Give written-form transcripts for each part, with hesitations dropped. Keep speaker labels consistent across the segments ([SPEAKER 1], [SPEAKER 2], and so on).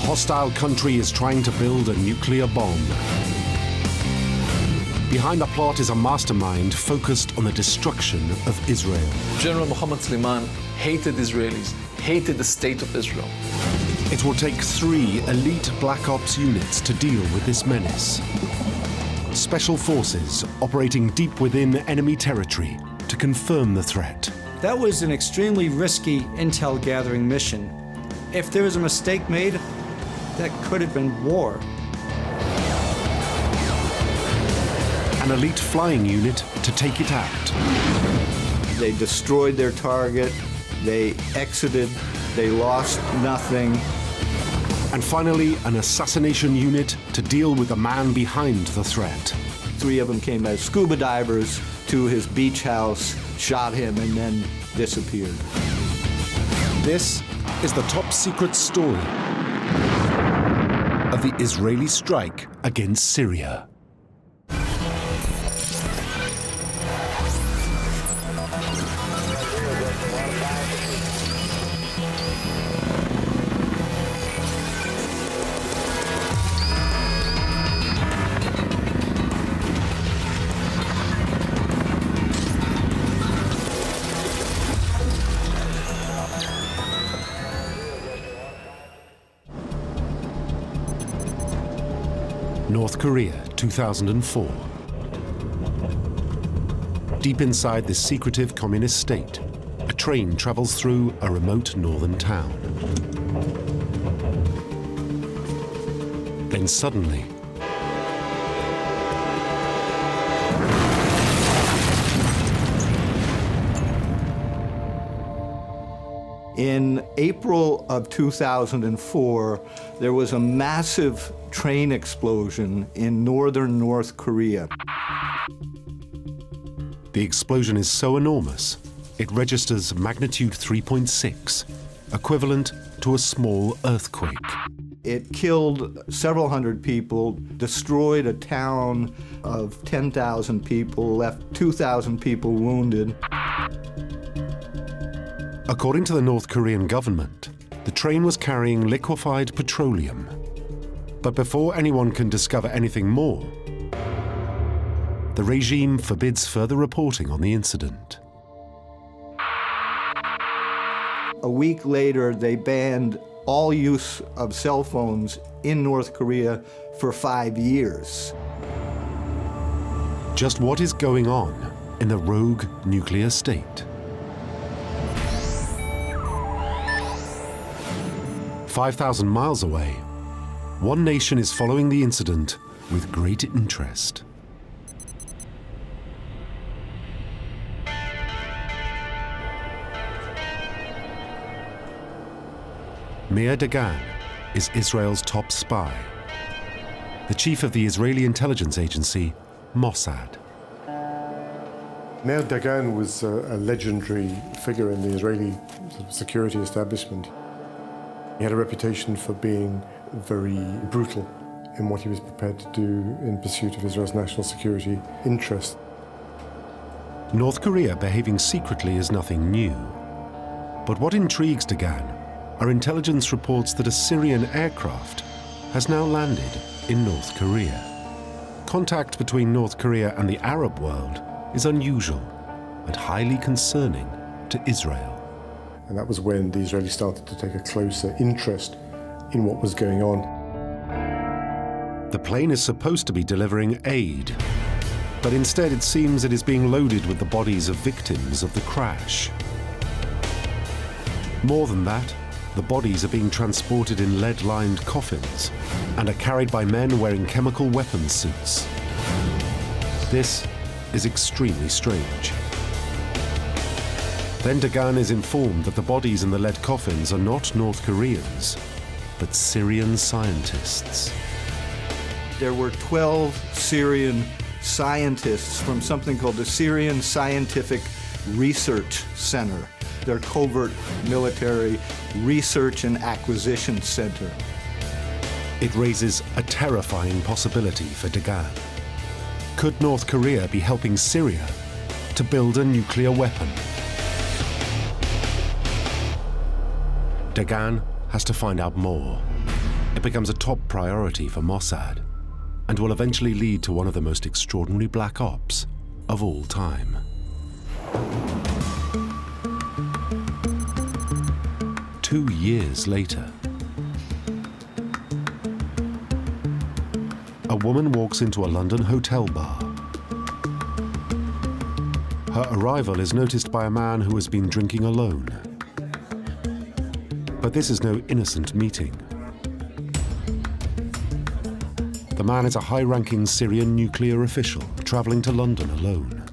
[SPEAKER 1] hostile country is trying to build a nuclear bomb. Behind the plot is a mastermind focused on the destruction of Israel.
[SPEAKER 2] General Mohammed Suleiman hated Israelis, hated the state of Israel.
[SPEAKER 1] It will take 3 elite Black Ops units to deal with this menace. Special forces operating deep within enemy territory to confirm the threat.
[SPEAKER 3] That was an extremely risky intel gathering mission. If there was a mistake made, that could have been war.
[SPEAKER 1] An elite flying unit to take it out.
[SPEAKER 4] They destroyed their target, they exited, they lost nothing.
[SPEAKER 1] And finally, an assassination unit to deal with the man behind the threat.
[SPEAKER 4] 3 of them came as scuba divers to his beach house, shot him, and then disappeared.
[SPEAKER 1] This is the top secret story of the Israeli strike against Syria. North Korea, 2004. Deep inside this secretive communist state, a train travels through a remote northern town. Then suddenly,
[SPEAKER 4] in April of 2004, there was a massive train explosion in northern North Korea.
[SPEAKER 1] The explosion is so enormous, it registers magnitude 3.6, equivalent to a small earthquake.
[SPEAKER 4] It killed several hundred people, destroyed a town of 10,000 people, left 2,000 people wounded.
[SPEAKER 1] According to the North Korean government, the train was carrying liquefied petroleum. But before anyone can discover anything more, the regime forbids further reporting on the incident.
[SPEAKER 4] A week later, they banned all use of cell phones in North Korea for 5 years.
[SPEAKER 1] Just what is going on in the rogue nuclear state? 5,000 miles away, one nation is following the incident with great interest. Meir Dagan is Israel's top spy, the chief of the Israeli intelligence agency, Mossad.
[SPEAKER 5] Meir Dagan was a legendary figure in the Israeli security establishment. He had a reputation for being very brutal in what he was prepared to do in pursuit of Israel's national security interest.
[SPEAKER 1] North Korea behaving secretly is nothing new. But what intrigues Dagan are intelligence reports that a Syrian aircraft has now landed in North Korea. Contact between North Korea and the Arab world is unusual and highly concerning to Israel.
[SPEAKER 5] And that was when the Israelis started to take a closer interest in what was going on.
[SPEAKER 1] The plane is supposed to be delivering aid, but instead it seems it is being loaded with the bodies of victims of the crash. More than that, the bodies are being transported in lead-lined coffins and are carried by men wearing chemical weapons suits. This is extremely strange. Then Dagan is informed that the bodies in the lead coffins are not North Koreans, but Syrian scientists.
[SPEAKER 4] There were 12 Syrian scientists from something called the Syrian Scientific Research Center, their covert military research and acquisition center.
[SPEAKER 1] It raises a terrifying possibility for Dagan. Could North Korea be helping Syria to build a nuclear weapon? Dagan has to find out more. It becomes a top priority for Mossad and will eventually lead to one of the most extraordinary black ops of all time. Two years later, a woman walks into a London hotel bar. Her arrival is noticed by a man who has been drinking alone. But this is no innocent meeting. The man is a high-ranking Syrian nuclear official traveling to London alone.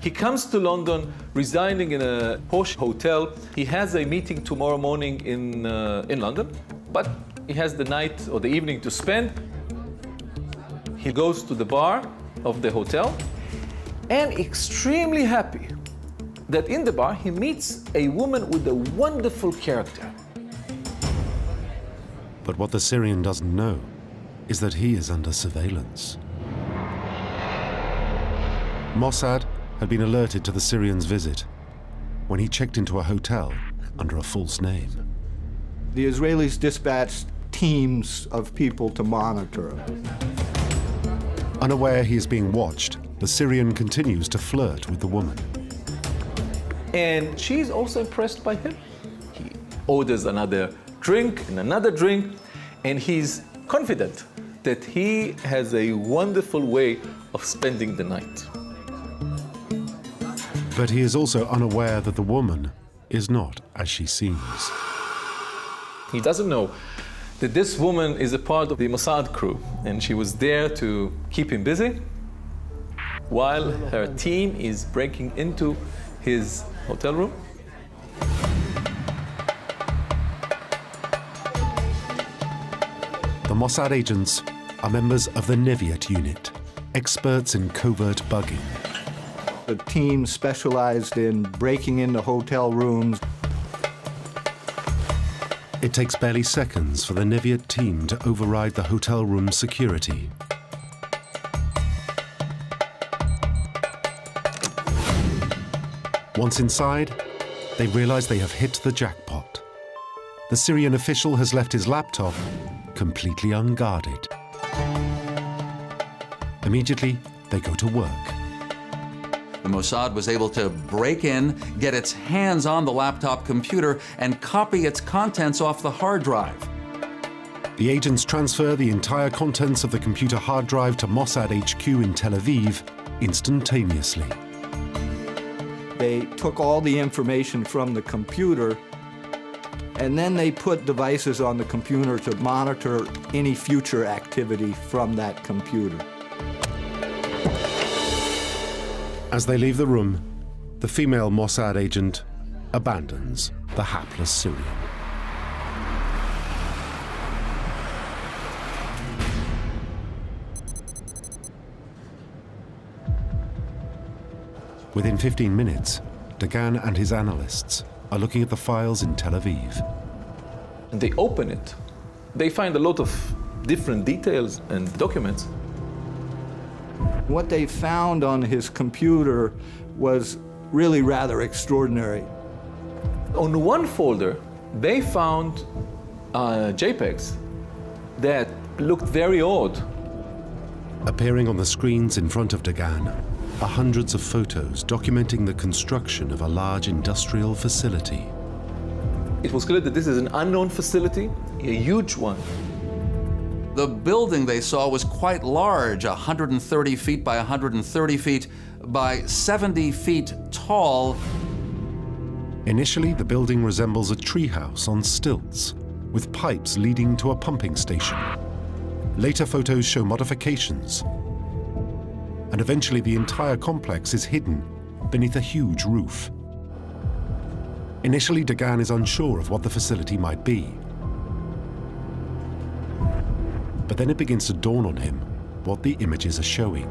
[SPEAKER 2] He comes to London, residing in a posh hotel. He has a meeting tomorrow morning in London, but he has the night or the evening to spend. He goes to the bar of the hotel and extremely happy that in the bar he meets a woman with a wonderful character.
[SPEAKER 1] But what the Syrian doesn't know is that he is under surveillance. Mossad had been alerted to the Syrian's visit when he checked into a hotel under a false name.
[SPEAKER 4] The Israelis dispatched teams of people to monitor him.
[SPEAKER 1] Unaware he is being watched, the Syrian continues to flirt with the woman.
[SPEAKER 2] And she's also impressed by him. He orders another drink and another drink, and he's confident that he has a wonderful way of spending the night.
[SPEAKER 1] But he is also unaware that the woman is not as she seems.
[SPEAKER 2] He doesn't know that this woman is a part of the Mossad crew, and she was there to keep him busy while her team is breaking into his hotel room.
[SPEAKER 1] The Mossad agents are members of the Neviat unit, experts in covert bugging.
[SPEAKER 4] The team specialized in breaking into hotel rooms.
[SPEAKER 1] It takes barely seconds for the Neviat team to override the hotel room security. Once inside, they realize they have hit the jackpot. The Syrian official has left his laptop completely unguarded. Immediately, they go to work.
[SPEAKER 6] The Mossad was able to break in, get its hands on the laptop computer, and copy its contents off the hard drive.
[SPEAKER 1] The agents transfer the entire contents of the computer hard drive to Mossad HQ in Tel Aviv instantaneously.
[SPEAKER 4] They took all the information from the computer, and then they put devices on the computer to monitor any future activity from that computer.
[SPEAKER 1] As they leave the room, the female Mossad agent abandons the hapless Syrian. Within 15 minutes, Dagan and his analysts are looking at the files in Tel Aviv.
[SPEAKER 2] And they open it. They find a lot of different details and documents.
[SPEAKER 4] What they found on his computer was really rather extraordinary.
[SPEAKER 2] On one folder, they found JPEGs that looked very odd.
[SPEAKER 1] Appearing on the screens in front of Dagan are hundreds of photos documenting the construction of a large industrial facility.
[SPEAKER 2] It was clear that this is an unknown facility, a huge one.
[SPEAKER 6] The building they saw was quite large, 130 feet by 130 feet by 70 feet tall.
[SPEAKER 1] Initially, the building resembles a treehouse on stilts, with pipes leading to a pumping station. Later photos show modifications, and eventually the entire complex is hidden beneath a huge roof. Initially, Dagan is unsure of what the facility might be. But then it begins to dawn on him what the images are showing.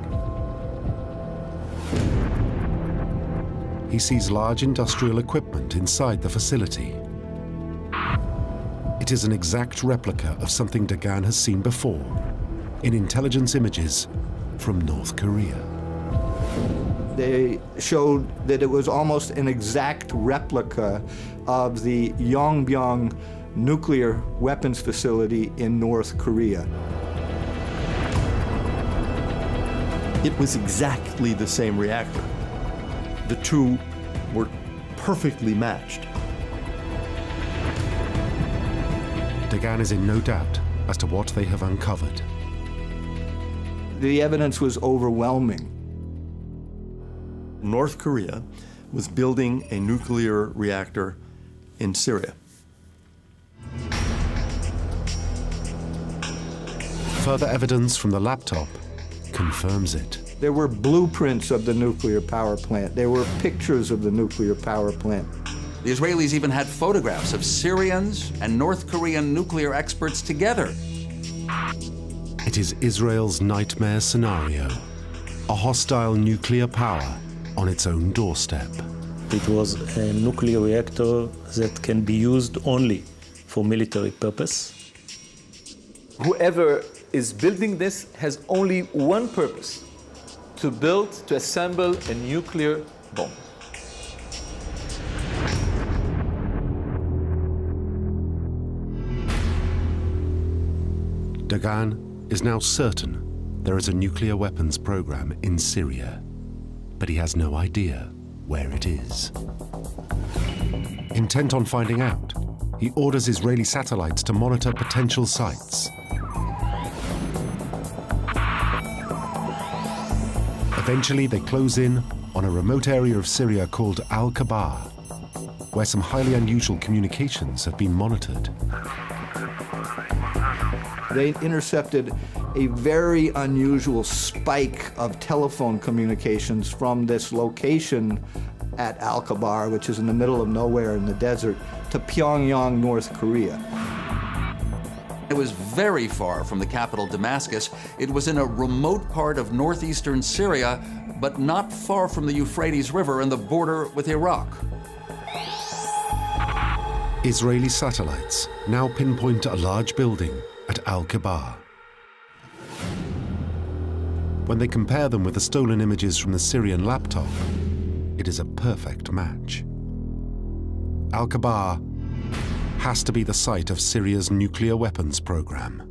[SPEAKER 1] He sees large industrial equipment inside the facility. It is an exact replica of something Dagan has seen before in intelligence images from North Korea.
[SPEAKER 4] They showed that it was almost an exact replica of the Yongbyon nuclear weapons facility in North Korea.
[SPEAKER 7] It was exactly the same reactor. The two were perfectly matched.
[SPEAKER 1] Dagan is in no doubt as to what they have uncovered.
[SPEAKER 4] The evidence was overwhelming.
[SPEAKER 7] North Korea was building a nuclear reactor in Syria.
[SPEAKER 1] Further evidence from the laptop confirms it.
[SPEAKER 4] There were blueprints of the nuclear power plant. There were pictures of the nuclear power plant.
[SPEAKER 6] The Israelis even had photographs of Syrians and North Korean nuclear experts together.
[SPEAKER 1] It is Israel's nightmare scenario, a hostile nuclear power on its own doorstep.
[SPEAKER 8] It was a nuclear reactor that can be used only for military purpose.
[SPEAKER 2] Whoever is building this has only one purpose: to build, to assemble a nuclear bomb.
[SPEAKER 1] Dagan is now certain there is a nuclear weapons program in Syria, but he has no idea where it is. Intent on finding out, he orders Israeli satellites to monitor potential sites. Eventually, they close in on a remote area of Syria called Al-Kabar, where some highly unusual communications have been monitored.
[SPEAKER 4] They intercepted a very unusual spike of telephone communications from this location at Al-Kabar, which is in the middle of nowhere in the desert, to Pyongyang, North Korea.
[SPEAKER 6] It was very far from the capital, Damascus. It was in a remote part of northeastern Syria, but not far from the Euphrates River and the border with Iraq.
[SPEAKER 1] Israeli satellites now pinpoint a large building at Al-Kabar. When they compare them with the stolen images from the Syrian laptop, it is a perfect match. Al-Kabar has to be the site of Syria's nuclear weapons program.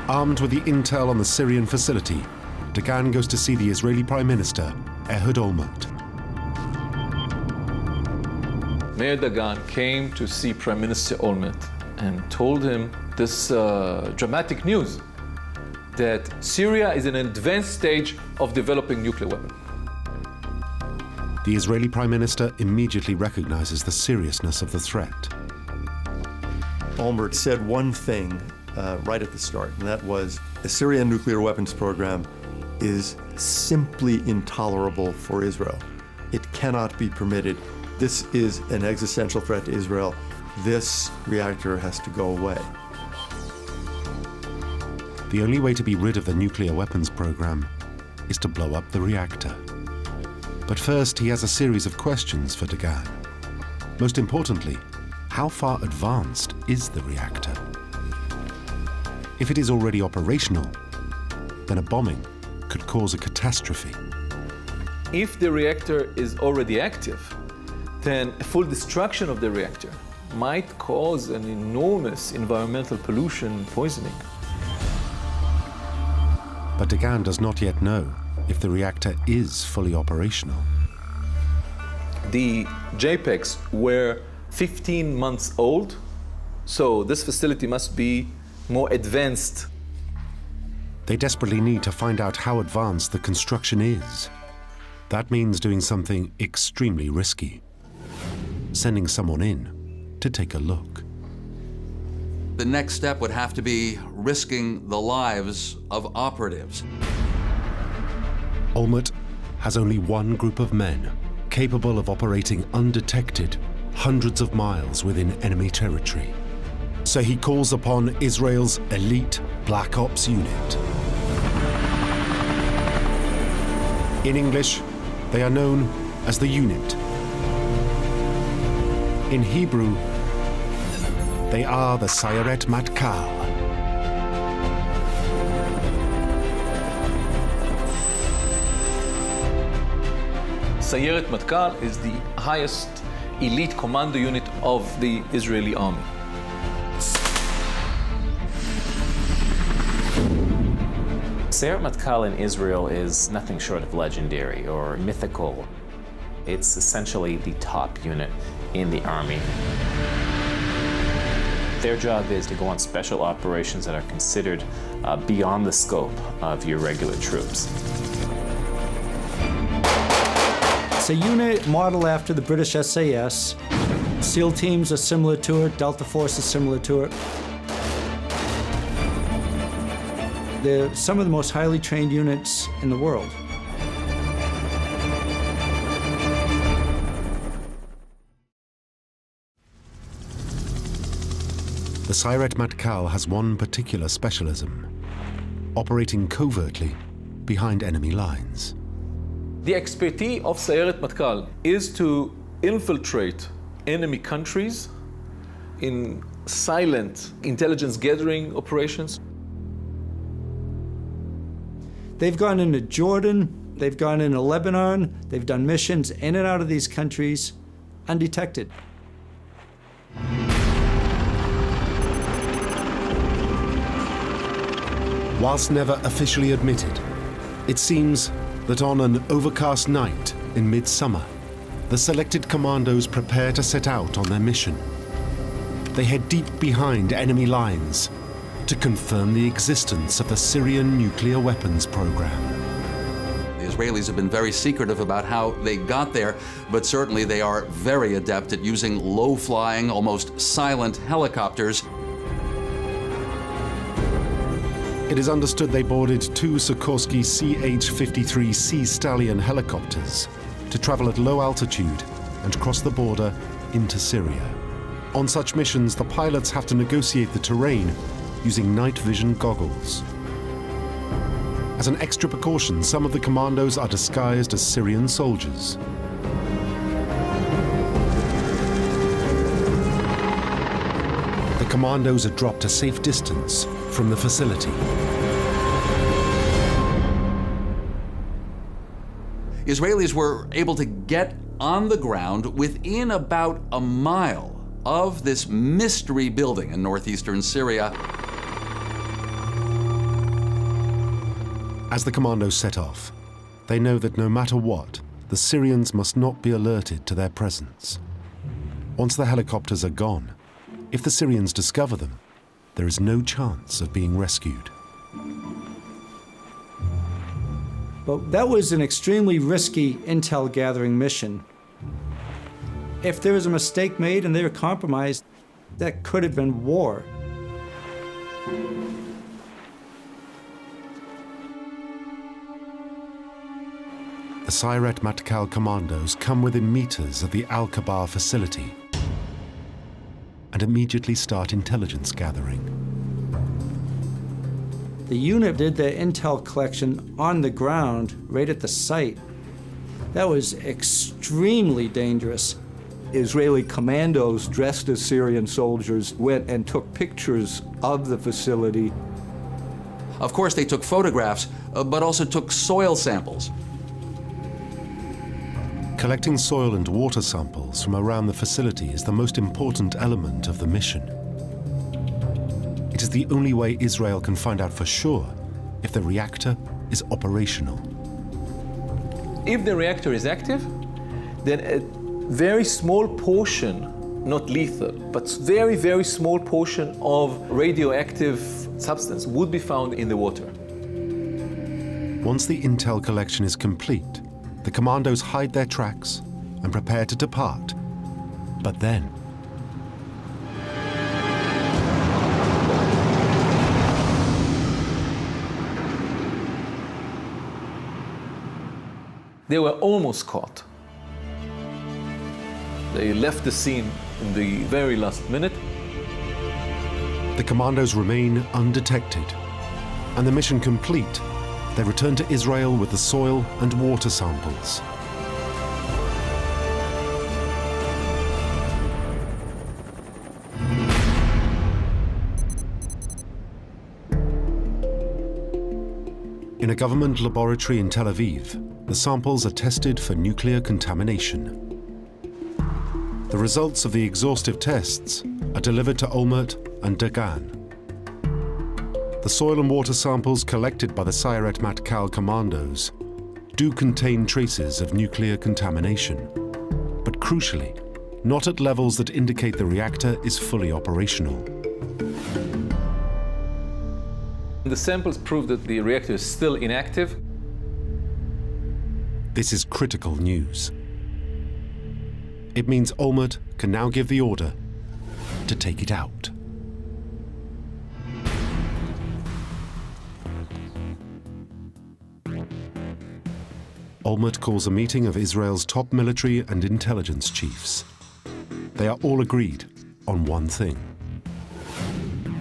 [SPEAKER 1] Armed with the intel on the Syrian facility, Dagan goes to see the Israeli Prime Minister, Ehud Olmert.
[SPEAKER 2] Mayor Dagan came to see Prime Minister Olmert and told him this dramatic news that Syria is in an advanced stage of developing nuclear weapons.
[SPEAKER 1] The Israeli Prime Minister immediately recognizes the seriousness of the threat.
[SPEAKER 7] Olmert said one thing right at the start, and that was the Syrian nuclear weapons program is simply intolerable for Israel. It cannot be permitted. This is an existential threat to Israel. This reactor has to go away.
[SPEAKER 1] The only way to be rid of the nuclear weapons program is to blow up the reactor. But first, he has a series of questions for Dagan. Most importantly, how far advanced is the reactor? If it is already operational, then a bombing could cause a catastrophe.
[SPEAKER 2] If the reactor is already active, then a full destruction of the reactor might cause an enormous environmental pollution and poisoning.
[SPEAKER 1] But Dagan does not yet know if the reactor is fully operational.
[SPEAKER 2] The JPEGs were 15 months old, so this facility must be more advanced.
[SPEAKER 1] They desperately need to find out how advanced the construction is. That means doing something extremely risky. Sending someone in to take a look.
[SPEAKER 6] The next step would have to be risking the lives of operatives.
[SPEAKER 1] Olmert has only one group of men capable of operating undetected hundreds of miles within enemy territory. So he calls upon Israel's elite Black Ops unit. In English, they are known as the unit. In Hebrew, they are the Sayeret Matkal.
[SPEAKER 2] Sayeret Matkal is the highest elite commando unit of the Israeli army.
[SPEAKER 9] Sayeret Matkal in Israel is nothing short of legendary or mythical. It's essentially the top unit in the army. Their job is to go on special operations that are considered beyond the scope of your regular troops.
[SPEAKER 3] It's a unit modeled after the British SAS. SEAL teams are similar to it, Delta Force is similar to it. They're some of the most highly trained units in the world.
[SPEAKER 1] The Sayeret Matkal has one particular specialism: operating covertly behind enemy lines.
[SPEAKER 2] The expertise of Sayeret Matkal is to infiltrate enemy countries in silent intelligence gathering operations.
[SPEAKER 3] They've gone into Jordan, they've gone into Lebanon, they've done missions in and out of these countries undetected.
[SPEAKER 1] Whilst never officially admitted, it seems that on an overcast night in midsummer, the selected commandos prepare to set out on their mission. They head deep behind enemy lines to confirm the existence of the Syrian nuclear weapons program.
[SPEAKER 6] The Israelis have been very secretive about how they got there, but certainly they are very adept at using low-flying, almost silent helicopters.
[SPEAKER 1] It is understood they boarded two Sikorsky CH-53 Sea Stallion helicopters to travel at low altitude and cross the border into Syria. On such missions, the pilots have to negotiate the terrain using night vision goggles. As an extra precaution, some of the commandos are disguised as Syrian soldiers. The commandos are dropped a safe distance from the facility.
[SPEAKER 6] Israelis were able to get on the ground within about a mile of this mystery building in northeastern Syria.
[SPEAKER 1] As the commandos set off, they know that no matter what, the Syrians must not be alerted to their presence. Once the helicopters are gone, if the Syrians discover them, there is no chance of being rescued.
[SPEAKER 3] But that was an extremely risky intel gathering mission. If there was a mistake made and they were compromised, that could have been war.
[SPEAKER 1] The Sayeret Matkal commandos come within meters of the Al-Kabar facility and immediately start intelligence gathering.
[SPEAKER 3] The unit did their intel collection on the ground, right at the site. That was extremely dangerous.
[SPEAKER 4] Israeli commandos dressed as Syrian soldiers went and took pictures of the facility.
[SPEAKER 6] Of course, they took photographs, but also took soil samples.
[SPEAKER 1] Collecting soil and water samples from around the facility is the most important element of the mission. It is the only way Israel can find out for sure if the reactor is operational.
[SPEAKER 2] If the reactor is active, then a very small portion, not lethal, but very, very small portion of radioactive substance would be found in the water.
[SPEAKER 1] Once the intel collection is complete, the commandos hide their tracks and prepare to depart. But then,
[SPEAKER 2] they were almost caught. They left the scene in the very last minute.
[SPEAKER 1] the commandos remain undetected, and the mission complete, they return to Israel with the soil and water samples. In a government laboratory in Tel Aviv, the samples are tested for nuclear contamination. The results of the exhaustive tests are delivered to Olmert and Dagan. The soil and water samples collected by the Sayeret Matkal commandos do contain traces of nuclear contamination, but crucially, not at levels that indicate the reactor is fully operational.
[SPEAKER 2] The samples prove that the reactor is still inactive.
[SPEAKER 1] This is critical news. It means Olmert can now give the order to take it out. Olmert calls a meeting of Israel's top military and intelligence chiefs. They are all agreed on one thing.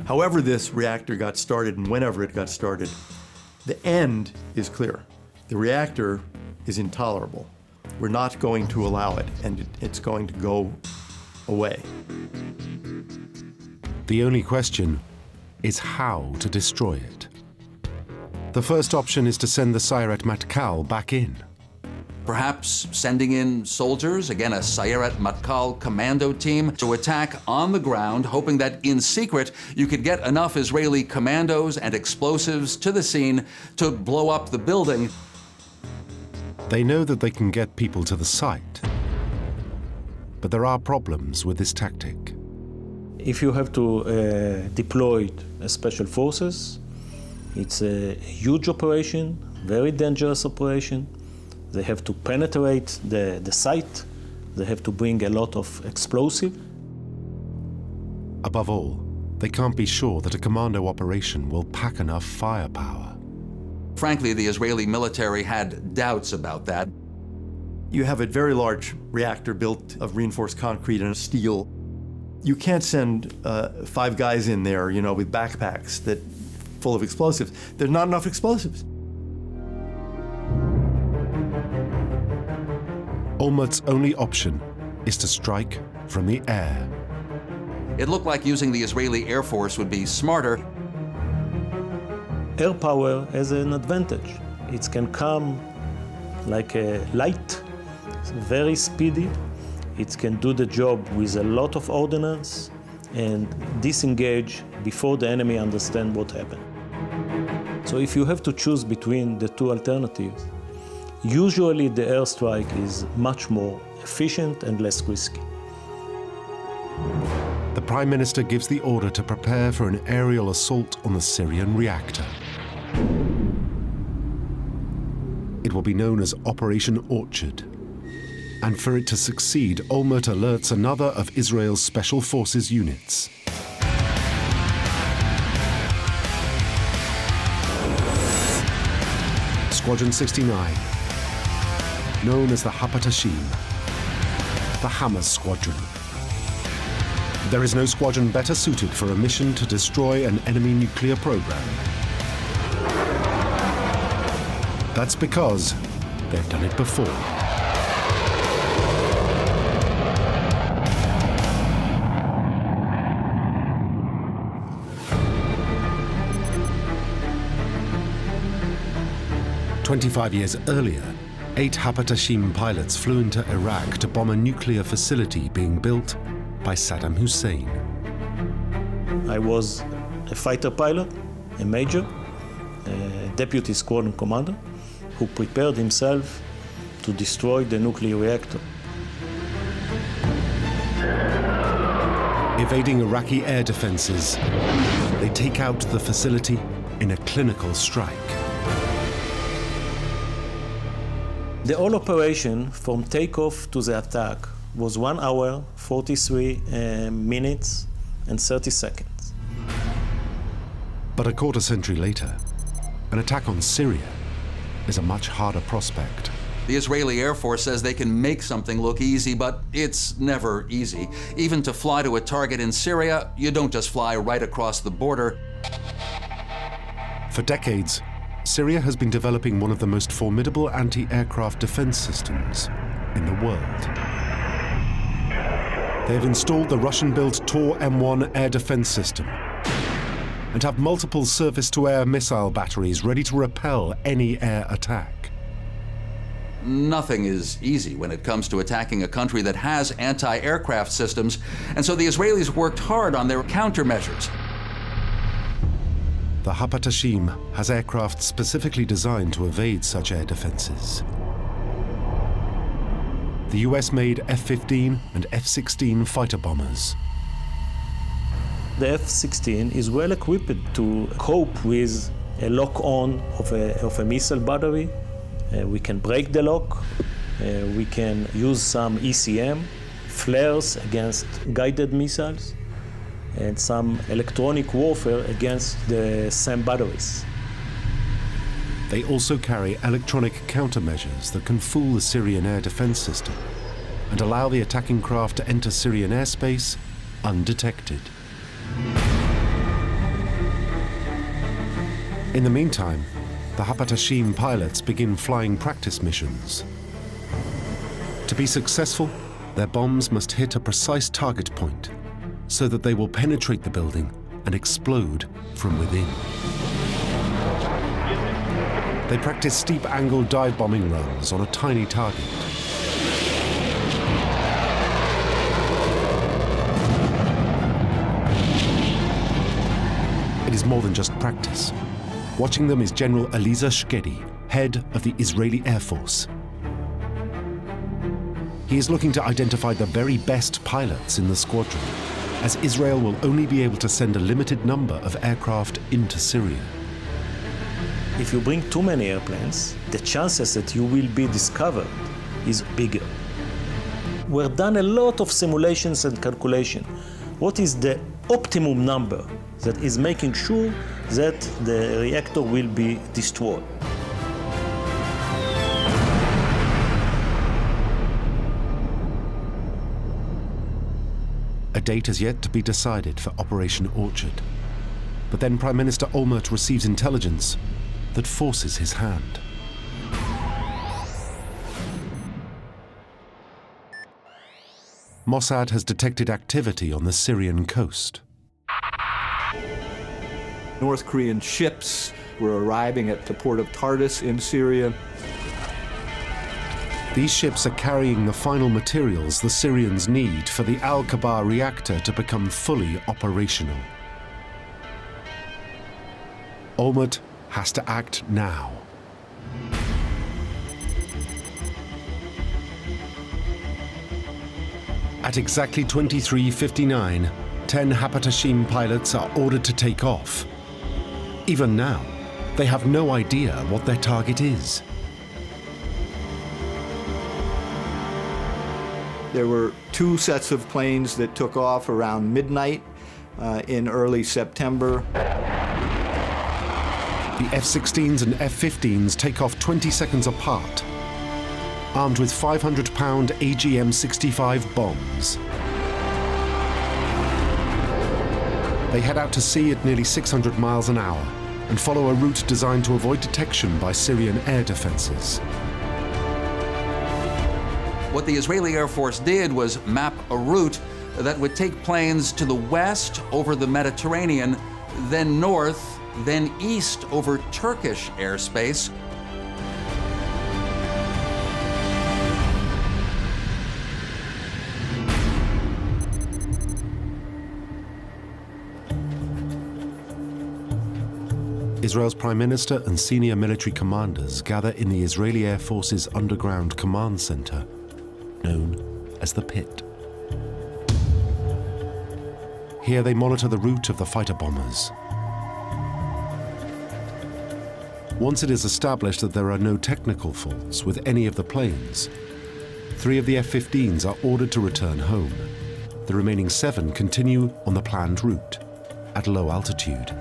[SPEAKER 7] However this reactor got started and whenever it got started, the end is clear. The reactor is intolerable. We're not going to allow it, and it's going to go away.
[SPEAKER 1] The only question is how to destroy it. The first option is to send the Sayeret Matkal back in.
[SPEAKER 6] Perhaps sending in soldiers, again a Sayeret Matkal commando team, to attack on the ground, hoping that in secret you could get enough Israeli commandos and explosives to the scene to blow up the building.
[SPEAKER 1] They know that they can get people to the site, but there are problems with this tactic.
[SPEAKER 8] If you have to deploy special forces, it's a huge operation, very dangerous operation. They have to penetrate the site. They have to bring a lot of explosive.
[SPEAKER 1] Above all, they can't be sure that a commando operation will pack enough firepower.
[SPEAKER 6] Frankly, the Israeli military had doubts about that.
[SPEAKER 7] You have a very large reactor built of reinforced concrete and steel. You can't send 5 guys in there, with backpacks full of explosives. There's not enough explosives.
[SPEAKER 1] Olmert's only option is to strike from the air.
[SPEAKER 6] It looked like using the Israeli Air Force would be smarter.
[SPEAKER 8] Air power has an advantage. It can come like a light, very speedy. It can do the job with a lot of ordnance and disengage before the enemy understands what happened. So if you have to choose between the two alternatives, usually the airstrike is much more efficient and less risky.
[SPEAKER 1] The Prime Minister gives the order to prepare for an aerial assault on the Syrian reactor. It will be known as Operation Orchard. And for it to succeed, Olmert alerts another of Israel's Special Forces units. Squadron 69, known as the Hapatashim, the Hamas Squadron. There is no squadron better suited for a mission to destroy an enemy nuclear program. That's because they've done it before. "25 years earlier, 8 Hapatashim pilots flew into Iraq to bomb a nuclear facility being built by Saddam Hussein.
[SPEAKER 8] I was a fighter pilot, a major, a deputy squadron commander, who prepared himself to destroy the nuclear reactor.
[SPEAKER 1] Evading Iraqi air defenses, they take out the facility in a clinical strike.
[SPEAKER 8] The whole operation from takeoff to the attack was 1 hour, 43 minutes and 30 seconds.
[SPEAKER 1] But a quarter century later, an attack on Syria is a much harder prospect.
[SPEAKER 6] The Israeli Air Force says they can make something look easy, but it's never easy. Even to fly to a target in Syria, you don't just fly right across the border.
[SPEAKER 1] For decades, Syria has been developing one of the most formidable anti-aircraft defense systems in the world. They have installed the Russian-built Tor M1 air defense system and have multiple surface-to-air missile batteries ready to repel any air attack.
[SPEAKER 6] nothing is easy when it comes to attacking a country that has anti-aircraft systems, and so the Israelis worked hard on their countermeasures.
[SPEAKER 1] The Hapatashim has aircraft specifically designed to evade such air defenses. The US-made F-15 and F-16 fighter bombers.
[SPEAKER 8] The F-16 is well equipped to cope with a lock-on of a missile battery. We can break the lock. We can use some ECM, flares against guided missiles, and some electronic warfare against the same batteries.
[SPEAKER 1] They also carry electronic countermeasures that can fool the Syrian air defense system and allow the attacking craft to enter Syrian airspace undetected. In the meantime, the Hapatashim pilots begin flying practice missions. To be successful, their bombs must hit a precise target point so that they will penetrate the building and explode from within. They practice steep-angle dive bombing runs on a tiny target. It is more than just practice. Watching them is General Eliza Shkedi, head of the Israeli Air Force. He is looking to identify the very best pilots in the squadron, as Israel will only be able to send a limited number of aircraft into Syria.
[SPEAKER 8] If you bring too many airplanes, the chances that you will be discovered is bigger. We've done a lot of simulations and calculation. What is the optimum number that is making sure that the reactor will be destroyed?
[SPEAKER 1] A date has yet to be decided for Operation Orchard. But then Prime Minister Olmert receives intelligence that forces his hand. Mossad has detected activity on the Syrian coast.
[SPEAKER 4] North Korean ships were arriving at the port of Tartus in Syria.
[SPEAKER 1] These ships are carrying the final materials the Syrians need for the Al-Kabar reactor to become fully operational. Olmert has to act now. At exactly 23:59, 10 Hapatashim pilots are ordered to take off. Even now, they have no idea what their target is.
[SPEAKER 4] There were two sets of planes that took off around midnight in early September.
[SPEAKER 1] The F-16s and F-15s take off 20 seconds apart, armed with 500-pound AGM-65 bombs. They head out to sea at nearly 600 miles an hour and follow a route designed to avoid detection by Syrian air defenses.
[SPEAKER 6] What the Israeli Air Force did was map a route that would take planes to the west over the Mediterranean, then north, then east over Turkish airspace.
[SPEAKER 1] Israel's Prime Minister and senior military commanders gather in the Israeli Air Force's underground command center, known as the Pit. Here they monitor the route of the fighter bombers. Once it is established that there are no technical faults with any of the planes, 3 of the F-15s are ordered to return home. The remaining 7 continue on the planned route at low altitude.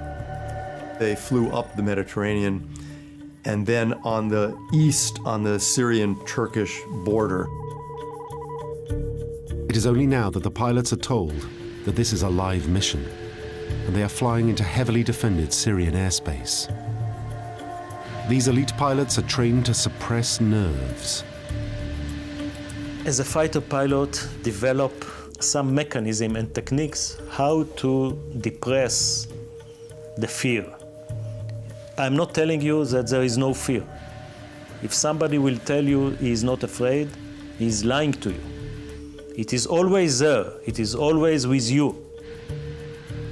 [SPEAKER 7] They flew up the Mediterranean and then on the east, on the Syrian-Turkish border.
[SPEAKER 1] It is only now that the pilots are told that this is a live mission, and they are flying into heavily defended Syrian airspace. These elite pilots are trained to suppress nerves.
[SPEAKER 8] As a fighter pilot, develop some mechanism and techniques how to depress the fear. I'm not telling you that there is no fear. If somebody will tell you he is not afraid, he is lying to you. It is always there. It is always with you.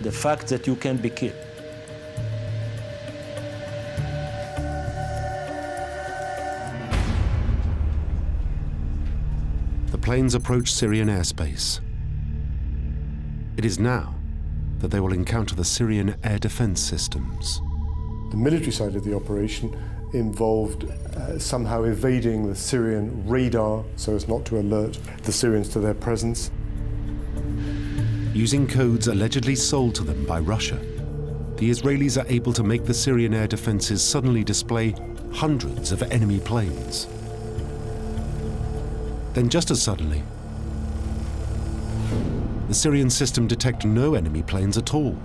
[SPEAKER 8] The fact that you can be killed.
[SPEAKER 1] The planes approach Syrian airspace. It is now that they will encounter the Syrian air defense systems.
[SPEAKER 5] The military side of the operation involved somehow evading the Syrian radar so as not to alert the Syrians to their presence.
[SPEAKER 1] Using codes allegedly sold to them by Russia, the Israelis are able to make the Syrian air defenses suddenly display hundreds of enemy planes. Then just as suddenly, the Syrian system detects no enemy planes at all.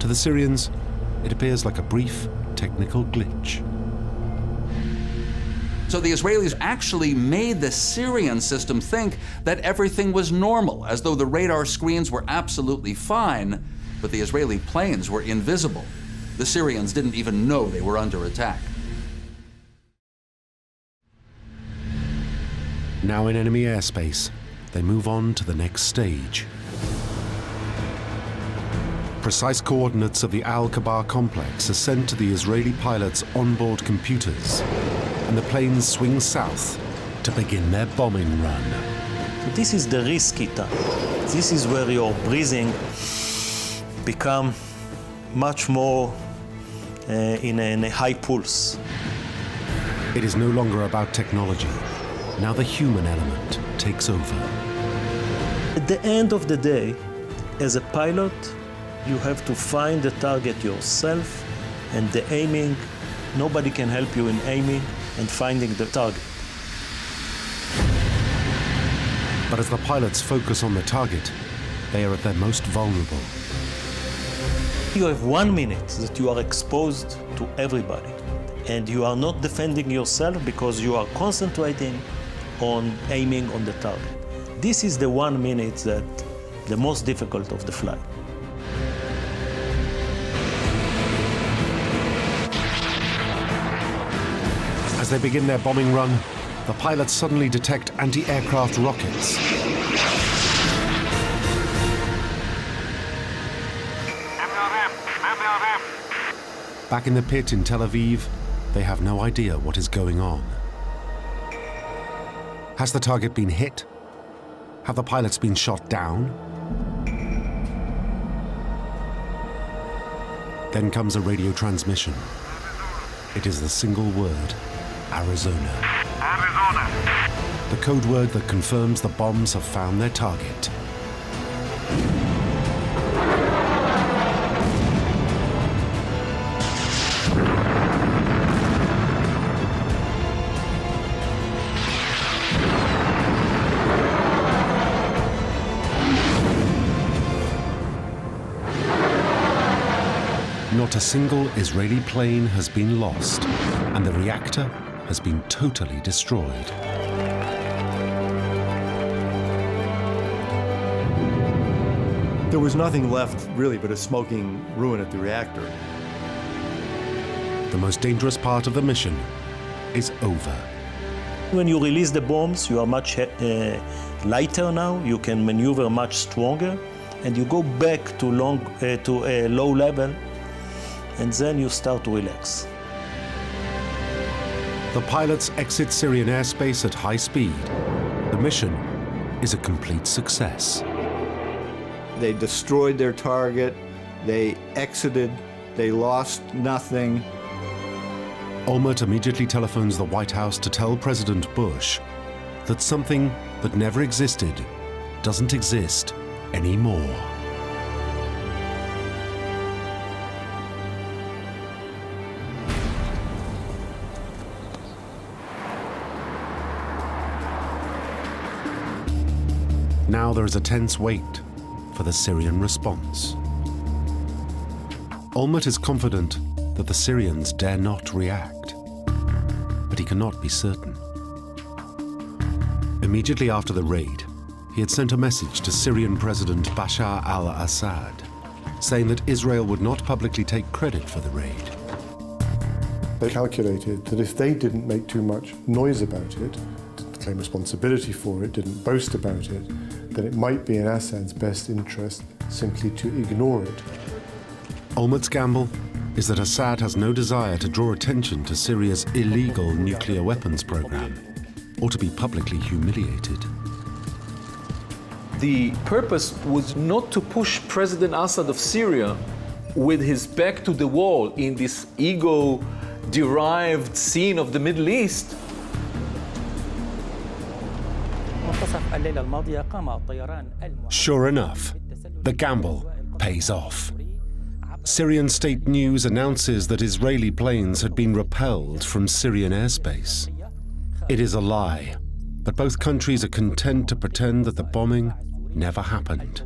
[SPEAKER 1] To the Syrians, it appears like a brief technical glitch.
[SPEAKER 6] So the Israelis actually made the Syrian system think that everything was normal, as though the radar screens were absolutely fine, but the Israeli planes were invisible. The Syrians didn't even know they were under attack.
[SPEAKER 1] Now in enemy airspace, they move on to the next stage. Precise coordinates of the Al-Kabar complex are sent to the Israeli pilots' onboard computers, and the planes swing south to begin their bombing run.
[SPEAKER 8] This is the risky time. This is where your breathing become much more in a high pulse.
[SPEAKER 1] It is no longer about technology. Now the human element takes over.
[SPEAKER 8] At the end of the day, as a pilot, you have to find the target yourself, and the aiming, nobody can help you in aiming and finding the target.
[SPEAKER 1] But as the pilots focus on the target, they are at their most vulnerable.
[SPEAKER 8] You have 1 minute that you are exposed to everybody, and you are not defending yourself because you are concentrating on aiming on the target. This is the 1 minute that the most difficult of the flight.
[SPEAKER 1] As they begin their bombing run, the pilots suddenly detect anti-aircraft rockets. Back in the pit in Tel Aviv, they have no idea what is going on. Has the target been hit? Have the pilots been shot down? Then comes a radio transmission. It is the single word, Arizona. Arizona. The code word that confirms the bombs have found their target. Not a single Israeli plane has been lost, and the reactor has been totally destroyed.
[SPEAKER 7] There was nothing left, really, but a smoking ruin at the reactor.
[SPEAKER 1] The most dangerous part of the mission is over.
[SPEAKER 8] When you release the bombs, you are much lighter now, you can maneuver much stronger, and you go back to a low level, and then you start to relax.
[SPEAKER 1] The pilots exit Syrian airspace at high speed. The mission is a complete success.
[SPEAKER 4] They destroyed their target, they exited, they lost nothing.
[SPEAKER 1] Olmert immediately telephones the White House to tell President Bush that something that never existed doesn't exist anymore. Now there is a tense wait for the Syrian response. Olmert is confident that the Syrians dare not react, but he cannot be certain. Immediately after the raid, he had sent a message to Syrian President Bashar al-Assad, saying that Israel would not publicly take credit for the raid.
[SPEAKER 5] They calculated that if they didn't make too much noise about it, didn't claim responsibility for it, didn't boast about it, then it might be in Assad's best interest simply to ignore it.
[SPEAKER 1] Olmert's gamble is that Assad has no desire to draw attention to Syria's illegal nuclear weapons program or to be publicly humiliated.
[SPEAKER 2] The purpose was not to push President Assad of Syria with his back to the wall in this ego-derived scene of the Middle East.
[SPEAKER 1] Sure enough, the gamble pays off. Syrian state news announces that Israeli planes had been repelled from Syrian airspace. It is a lie, but both countries are content to pretend that the bombing never happened.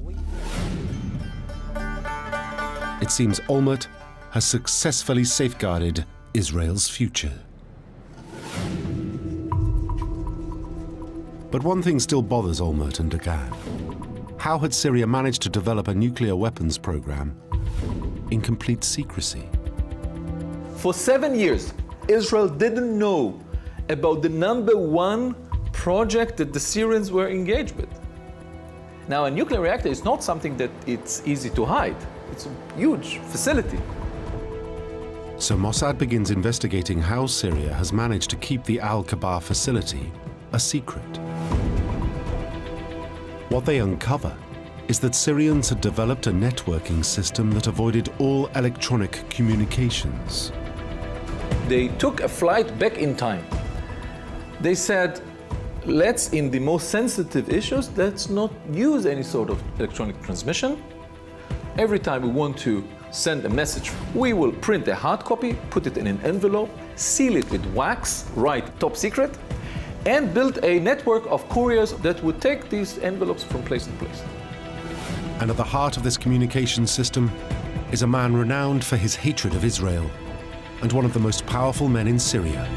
[SPEAKER 1] It seems Olmert has successfully safeguarded Israel's future. But one thing still bothers Olmert and Dagan. How had Syria managed to develop a nuclear weapons program in complete secrecy?
[SPEAKER 2] For 7 years, Israel didn't know about the #1 project that the Syrians were engaged with. Now, a nuclear reactor is not something that it's easy to hide. It's a huge facility.
[SPEAKER 1] So Mossad begins investigating how Syria has managed to keep the Al-Kabar facility a secret. What they uncover is that Syrians had developed a networking system that avoided all electronic communications.
[SPEAKER 2] They took a flight back in time. They said, let's, in the most sensitive issues, let's not use any sort of electronic transmission. Every time we want to send a message, we will print a hard copy, put it in an envelope, seal it with wax, write top secret, and build a network of couriers that would take these envelopes from place to place.
[SPEAKER 1] And at the heart of this communication system is a man renowned for his hatred of Israel and one of the most powerful men in Syria,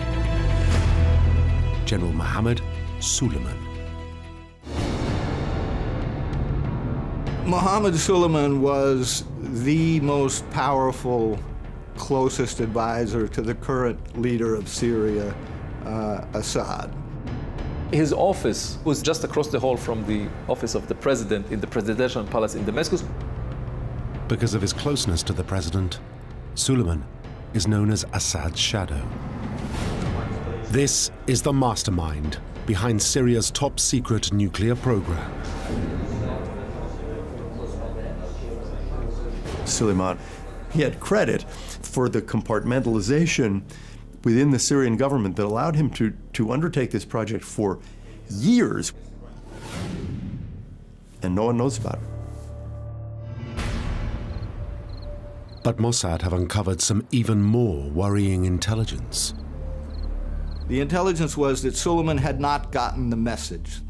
[SPEAKER 1] General Mohammed Suleiman.
[SPEAKER 4] Mohammed Suleiman was the most powerful, closest advisor to the current leader of Syria, Assad.
[SPEAKER 2] His office was just across the hall from the office of the president in the presidential palace in Damascus.
[SPEAKER 1] Because of his closeness to the president, Suleiman is known as Assad's shadow. This is the mastermind behind Syria's top-secret nuclear program.
[SPEAKER 7] Suleiman, he had credit for the compartmentalization within the Syrian government that allowed him to undertake this project for years. And no one knows about it.
[SPEAKER 1] But Mossad have uncovered some even more worrying intelligence.
[SPEAKER 4] The intelligence was that Suleiman had not gotten the message.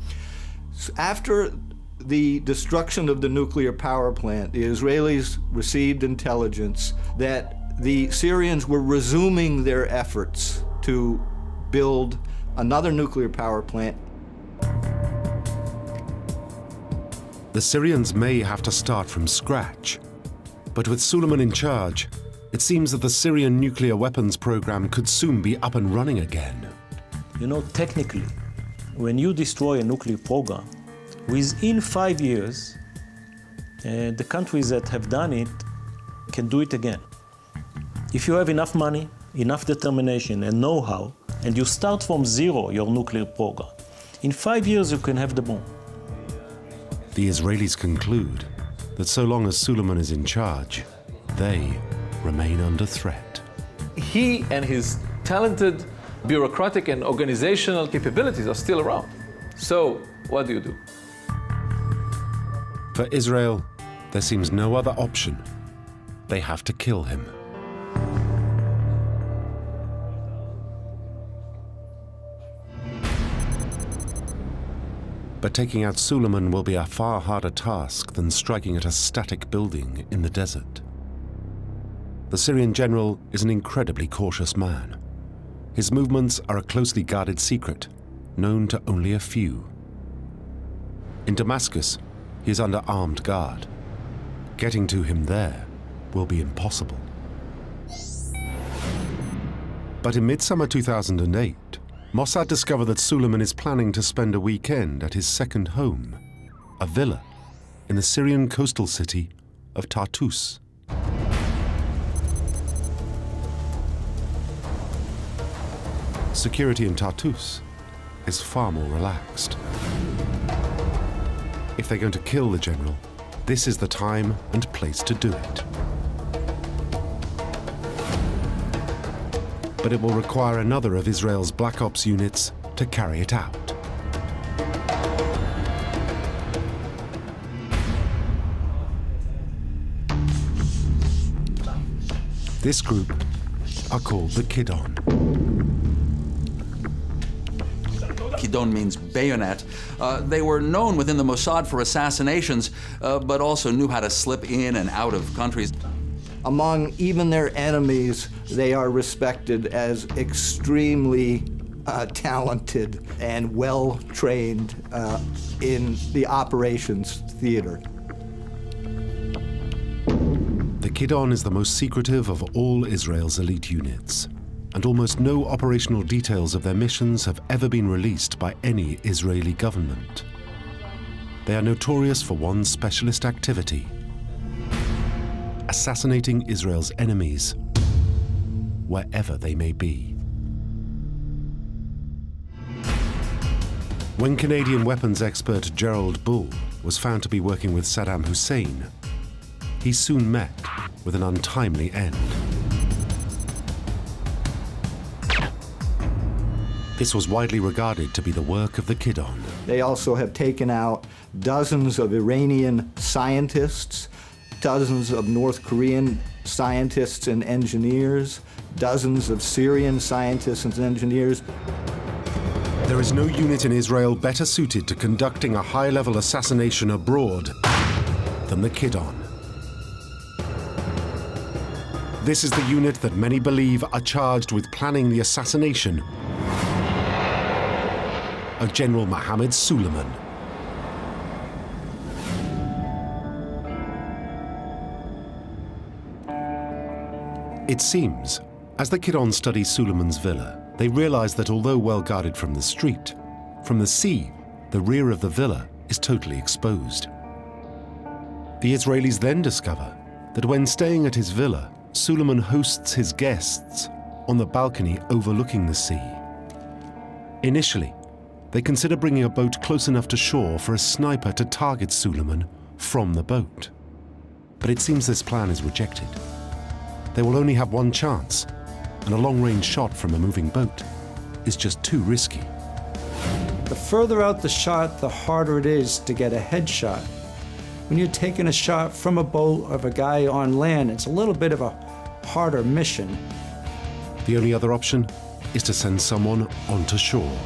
[SPEAKER 4] After the destruction of the nuclear power plant, the Israelis received intelligence that the Syrians were resuming their efforts to build another nuclear power plant.
[SPEAKER 1] The Syrians may have to start from scratch, but with Suleiman in charge, it seems that the Syrian nuclear weapons program could soon be up and running again.
[SPEAKER 8] You know, technically, when you destroy a nuclear program, within 5 years, the countries that have done it can do it again. If you have enough money, enough determination and know-how, and you start from zero your nuclear program, in 5 years you can have the bomb.
[SPEAKER 1] The Israelis conclude that so long as Suleiman is in charge, they remain under threat.
[SPEAKER 2] He and his talented bureaucratic and organizational capabilities are still around. So, what do you do?
[SPEAKER 1] For Israel, there seems no other option. They have to kill him. But taking out Suleiman will be a far harder task than striking at a static building in the desert. The Syrian general is an incredibly cautious man. His movements are a closely guarded secret, known to only a few. In Damascus, he is under armed guard. Getting to him there will be impossible. But in midsummer 2008, Mossad discovered that Suleiman is planning to spend a weekend at his second home, a villa in the Syrian coastal city of Tartus. Security in Tartus is far more relaxed. If they're going to kill the general, this is the time and place to do it. But it will require another of Israel's Black Ops units to carry it out. This group are called the Kidon.
[SPEAKER 6] Kidon means bayonet. They were known within the Mossad for assassinations, but also knew how to slip in and out of countries.
[SPEAKER 4] Among even their enemies, they are respected as extremely talented and well-trained in the operations theater.
[SPEAKER 1] The Kidon is the most secretive of all Israel's elite units, and almost no operational details of their missions have ever been released by any Israeli government. They are notorious for one specialist activity: assassinating Israel's enemies, wherever they may be. When Canadian weapons expert Gerald Bull was found to be working with Saddam Hussein, he soon met with an untimely end. This was widely regarded to be the work of the Kidon.
[SPEAKER 4] They also have taken out dozens of Iranian scientists, dozens of North Korean scientists and engineers, dozens of Syrian scientists and engineers.
[SPEAKER 1] There is no unit in Israel better suited to conducting a high-level assassination abroad than the Kidon. This is the unit that many believe are charged with planning the assassination of General Mohammed Suleiman. It seems, as the Kidon study Suleiman's villa, they realize that although well guarded from the street, from the sea, the rear of the villa is totally exposed. The Israelis then discover that when staying at his villa, Suleiman hosts his guests on the balcony overlooking the sea. Initially, they consider bringing a boat close enough to shore for a sniper to target Suleiman from the boat. But it seems this plan is rejected. They will only have one chance, and a long-range shot from a moving boat is just too risky.
[SPEAKER 3] The further out the shot, the harder it is to get a headshot. When you're taking a shot from a boat of a guy on land, it's a little bit of a harder mission.
[SPEAKER 1] The only other option is to send someone onto shore.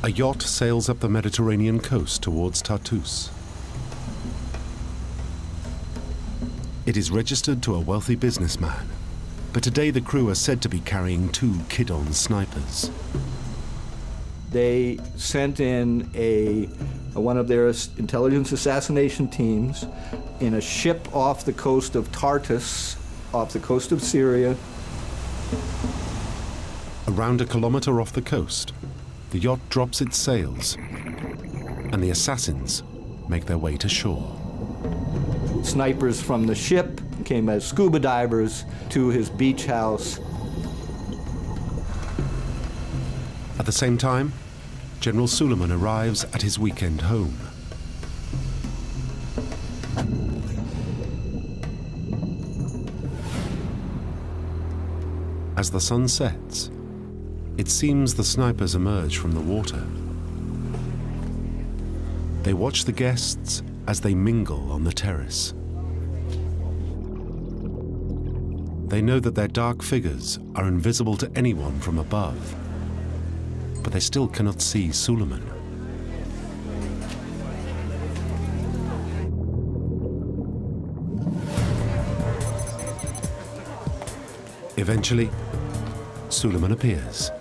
[SPEAKER 1] A yacht sails up the Mediterranean coast towards Tartus. It is registered to a wealthy businessman, but today the crew are said to be carrying 2 Kidon snipers.
[SPEAKER 4] They sent in one of their intelligence assassination teams in a ship off the coast of Tartus, off the coast of Syria.
[SPEAKER 1] Around a kilometer off the coast, the yacht drops its sails, and the assassins make their way to shore.
[SPEAKER 4] Snipers from the ship came as scuba divers to his beach house.
[SPEAKER 1] At the same time, General Suleiman arrives at his weekend home. As the sun sets, it seems the snipers emerge from the water. They watch the guests as they mingle on the terrace. They know that their dark figures are invisible to anyone from above, but they still cannot see Suleiman. Eventually, Suleiman appears.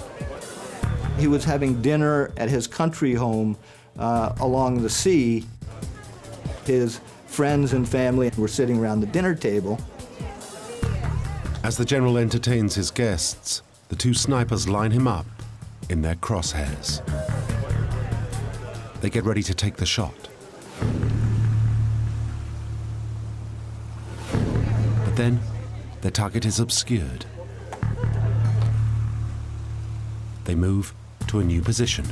[SPEAKER 4] He was having dinner at his country home along the sea. His friends and family were sitting around the dinner table.
[SPEAKER 1] As the general entertains his guests, the two snipers line him up in their crosshairs. They get ready to take the shot. But then, their target is obscured. They move to a new position.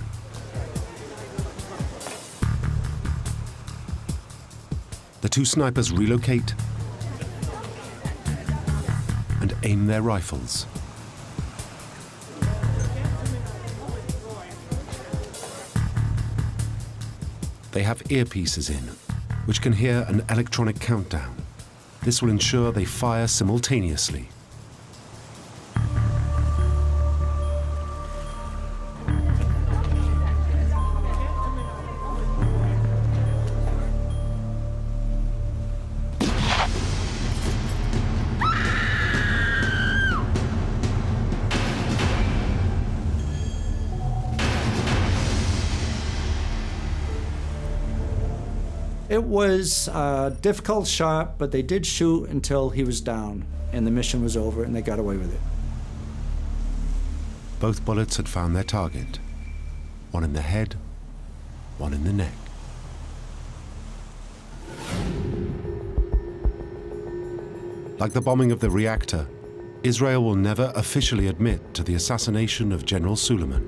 [SPEAKER 1] The two snipers relocate and aim their rifles. They have earpieces in, which can hear an electronic countdown. This will ensure they fire simultaneously.
[SPEAKER 3] It was a difficult shot, but they did shoot until he was down, and the mission was over, and they got away with it.
[SPEAKER 1] Both bullets had found their target. One in the head, one in the neck. Like the bombing of the reactor, Israel will never officially admit to the assassination of General Suleiman.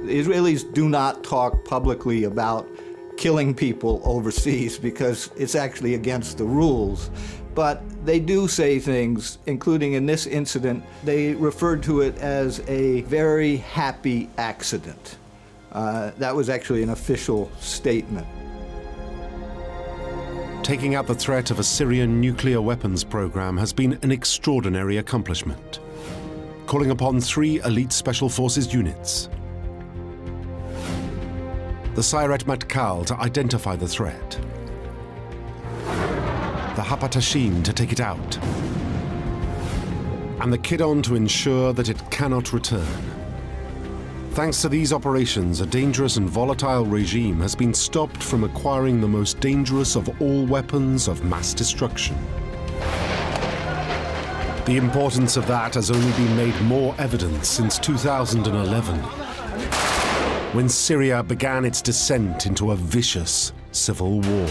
[SPEAKER 4] The Israelis do not talk publicly about killing people overseas because it's actually against the rules. But they do say things, including in this incident, they referred to it as a very happy accident. That was actually an official statement.
[SPEAKER 1] Taking out the threat of a Syrian nuclear weapons program has been an extraordinary accomplishment, calling upon 3 elite special forces units. The Sayeret Matkal to identify the threat, the Hapatashim to take it out, and the Kidon to ensure that it cannot return. Thanks to these operations, a dangerous and volatile regime has been stopped from acquiring the most dangerous of all weapons of mass destruction. The importance of that has only been made more evident since 2011. When Syria began its descent into a vicious civil war.